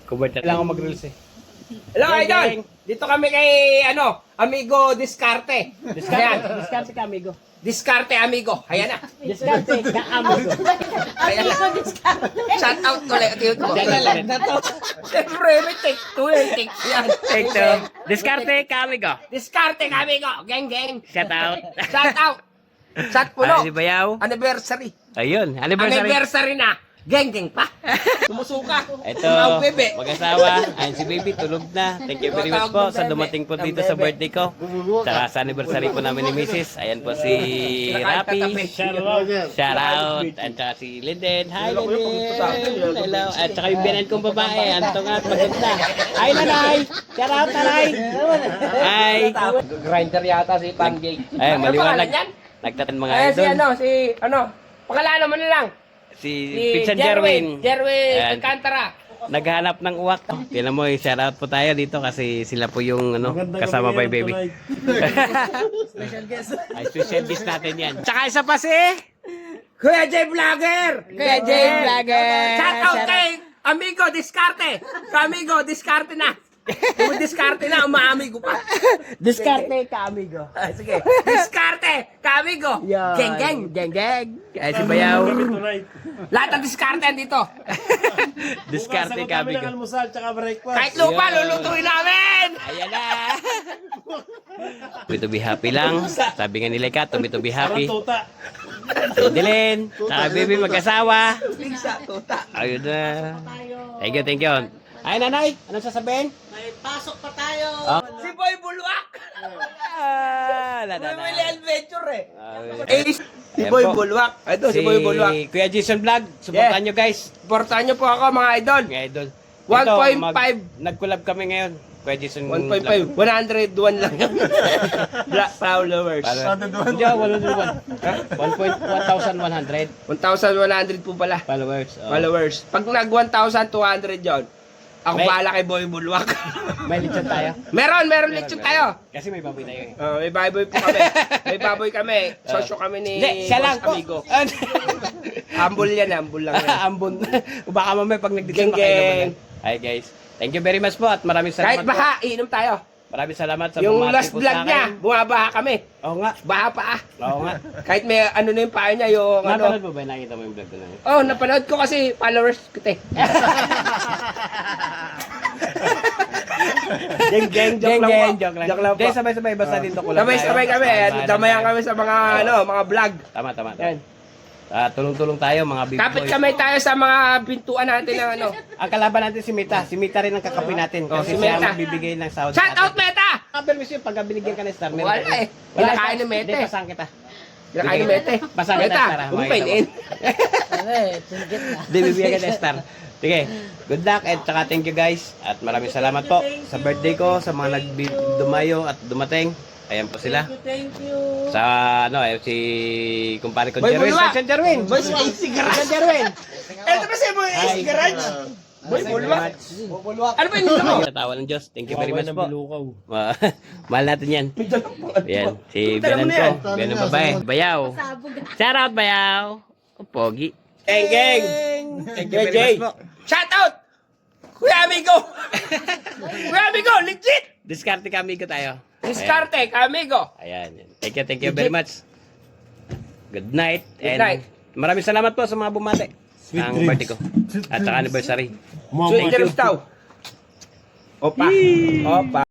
Kumbert na. Kailangan ko mag-reels eh. Hello, Gang, Idol! gang. Dito kami kay, Amigo Discarte. Ayan. Diskarte ka, amigo. Discarte, Amigo. Ayan na. Diskarte ka, amigo. Ayan na. Shout out ulit. Siyempre, may take two yung take. Yan. Take two. Diskarte ka, amigo. Discarte, Amigo. Gang, gang. Shout out. Shout out. Shout puno. Ay, si Bayaw. Anniversary. Ayun, anniversary. Anniversary na. Geng, geng pa. Sumusuka. Ito, Tumawag, bebe. mag-asawa. Ayun si baby, tulog na. Thank you very much po sa dumating po dito sa birthday ko. Tsaka sa anniversary po namin ni Mrs. Ayan po si Rapi. Shout out. At saka si Linden. Hi, Linden. Hello. At saka yung binan kong babae. Antong at maganda. Hi, nanay. Shout out, nanay. Hi. Grinder yata si Panjay. Ay, maliwanag. Yan? Nagtatan mga Ay, idol. Pakalanan mo na lang. Si Pinsan Jerwin. Jerwin Ayan. Alcantara. Naghahanap ng uwak. Tignan mo, shout out po tayo dito kasi sila po yung kasama by baby. Special guest. Ay, special guest natin yan. Tsaka isa pa si... Kuya J Vlogger. Kuya J Vlogger. Shout out kay Amigo Discarte. Amigo Discarte na. Kung diskarte na, umaamigo pa. Diskarte ka, amigo. Sige. Diskarte, kamigo. Yan. Geng, geng. Geng, geng. Ay, si Bayaw. Lahat ng diskarte dito. Diskarte ka, amigo. Almusal tsaka breakfast. Kahit lupa, lulutuin namin. Ayan na. To be happy lang. Sabi nga nila ka, to be happy. Parang tuta. Dilin. Saka baby mag-asawa. Pigsa, tuta. Ayun na. Thank you. Ay, nanay. Anong sasabihin? May pasok pa tayo. Si Boy Bulwak. Bumili adventure eh. Si Ayan Boy po. Bulwak. Ito, si Boy Bulwak. Kuya Jason Vlog. Supportan nyo guys. Supportan nyo po ako mga idol. Mga idol. 1.5. Nag-collab kami ngayon. Kuya Jason 1.5. 101 lang yan. Black followers. Hindi, 1,100 1,100 po pala. followers. Oh. Followers. Pag nag 1,200 yon, ako May- bahala kay Boy Bulwak. May lechon tayo. meron lechon tayo. Kasi may baboy tayo eh. May baboy po kami. May baboy kami. Sosyo kami ni Hindi, siya lang Boss po. Amigo. Humble yan, humble lang yan. Ambon. Baka mamaya pag nag-lechon Geng, makailan geng. mo. Hi guys. Thank you very much po at maraming Kahit salamat po. baha, iinom tayo. Maraming salamat sa Yung bumati last po vlog sa niya, akin. bumabaha kami. Oo nga. Baha pa ah. Oo nga. Kahit may ano na yung paa niya, yung Napanood ano. mo ba? Nakita mo yung vlog ko na yun? Oh, napanood ko kasi followers ko te. Geng, joke lang po. Joke lang. Joke lang po. Hindi, sabay-sabay. Basta dito ko lang. Sabay-sabay kami. Damayan kami sa mga mga vlog. Tama. Yan. Tulong-tulong tayo mga big Kapit boy. kamay tayo sa mga pintuan natin ng ano. Ang kalaban natin si Mita. Si Mita rin ang kakapin natin. Oh, Kasi si siya Mita. magbibigay ng sahod Shout out Meta! Permis yun pagka binigyan ka ng star. meron Wala ka- eh. Kinakain ni Meta Hindi, eh. pasang kita. Kinakain ni Mete. Basta kita, Meta, Tara, huwag makita painin. Hindi, bibigyan ka ng star. Sige, good luck and saka thank you guys. At maraming salamat po sa birthday ko, sa mga dumayo at dumating. Ayan po sila. Thank you. Sa si kumpare ko Boy Jerwin. Bulwak. Section Jerwin. Boy Spicy Garage. Section Jerwin. Ito ba si Boy Spicy Garage? Boy Bulwak. Ano ba yung nito mo? Sa tawa ng Diyos. Thank you very much po. Mahal natin yan. Yan. Si Bianan ko. Bianan babae. Bayaw. Shout out Bayaw. O, Pogi. Geng, geng. Thank you very much po. Shout out! Kuya Amigo! Kuya Amigo, legit! Diskarte ka amigo tayo. Diskarte, Amigo. Ayan. Thank you very much. Good night. Good and night. Maraming salamat po sa mga bumati. Ang birthday ko. At saka anniversary. Sweet dreams daw. Opa. Opa.